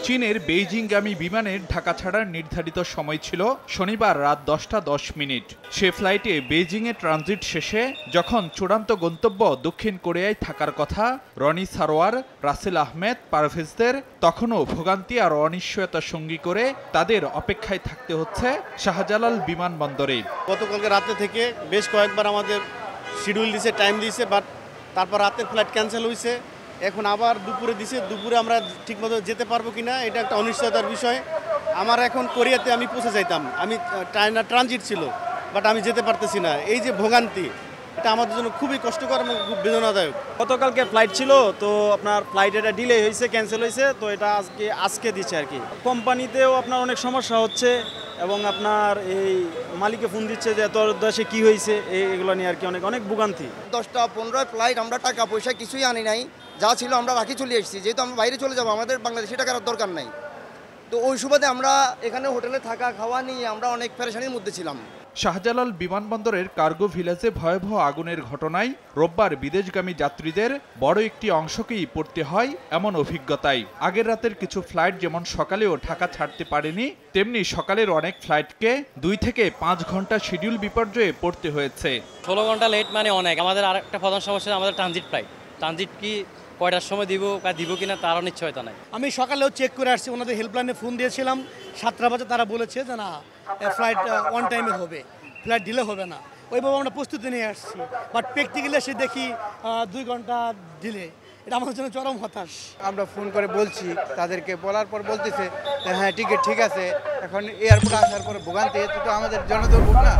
চীনের বেইজিংগামী বিমানের ঢাকা ছাড়ার নির্ধারিত সময় ছিল শনিবার রাত 10টা 10 মিনিট। সে ফ্লাইটে বেইজিংয়ে ট্রানজিট শেষে যখন চূড়ান্ত গন্তব্য দক্ষিণ কোরিয়ায় থাকার কথা রনি সারোয়ার, রাসেল আহমেদ, পারভেজদের, তখনও ভোগান্তি আর অনিশ্চয়তা সঙ্গী করে তাদের অপেক্ষায় থাকতে হচ্ছে শাহজালাল বিমানবন্দরে। গতকালকে রাতে থেকে বেশ কয়েকবার আমাদের শিডিউল দিয়েছে, টাইম দিয়েছে, বাট তারপর রাতের ফ্লাইট ক্যান্সেল হয়েছে। এখন আবার দুপুরে দিছে, দুপুরে আমরা ঠিকমতো যেতে পারবো কিনা এটা একটা অনিশ্চয়তার বিষয়। আমার এখন কোরিয়াতে আমি পৌঁছে যাইতাম, আমি ট্রানজিট ছিল, বাট আমি যেতে পারতেছি না। এই যে ভোগান্তি, এটা আমাদের জন্য খুবই কষ্টকর এবং খুব বেদনাদায়ক। গতকালকে ফ্লাইট ছিল, তো আপনার ফ্লাইট এটা ডিলে হয়েছে, ক্যান্সেল হয়েছে, তো এটা আজকে দিচ্ছে আর কি। কোম্পানিতেও আপনার অনেক সমস্যা হচ্ছে এবং আপনার এই মালিকে ফোন দিচ্ছে যে তোর দেশে কী হয়েছে, এগুলো নিয়ে আর কি অনেক ভোগান্তি। 10টা 15 ফ্লাইট, আমরা টাকা পয়সা কিছুই আনি নাই, যা ছিল আমরা রাখি চলে এসেছি। যেহেতু আমরা বাইরে চলে যাবো, আমাদের বাংলাদেশি টাকার দরকার নাই, তো ওই সুবাদে আমরা এখানে হোটেলে থাকা খাওয়া নিয়ে আমরা অনেক পেরেশানির মধ্যে ছিলাম। শাহজালাল বিমানবন্দরের কার্গো ভিলেজে ভয়াবহ আগুনের ঘটনায় রোববার বিদেশগামী যাত্রীদের বড় একটি অংশকেই পড়তে হয় এমন অভিজ্ঞতায়। আগের রাতের কিছু ফ্লাইট যেমন সকালেও ঢাকা ছাড়তে পারেনি, তেমনি সকালের অনেক ফ্লাইটকে 2 থেকে 5 ঘন্টা শিডিউল বিপর্যয়ে পড়তে হয়েছে। 16 ঘন্টা লেট মানে অনেক। আমাদের আরেকটা প্রধান সমস্যা আমাদের ট্রানজিট ফ্লাইট। ট্রানজিট কি কয়টার সময় দিব কিনা তারও নিশ্চয়তা নাই। আমি সকালেও চেক করে আসছি, ওনাদের হেল্পলাইনে ফোন দিয়েছিলাম 7টা বাজে, তারা বলেছে যে না ফ্লাইট অন টাইমে হবে, ফ্লাইট ডিলে হবে না। ওইভাবে আমরা প্রস্তুতি নিয়ে আসছি, বাট প্র্যাকটিক্যালি এসে দেখি 2 ঘন্টা ডিলে। এটা আমাদের জন্য চরম হতাশ। আমরা ফোন করে বলছি, তাদেরকে বলার পর বলতেছে হ্যাঁ টিকিট ঠিক আছে। এখন এয়ারপোর্টে আসার পরে ভোগান্তি, তো আমাদের জনদুর্ভোগ না।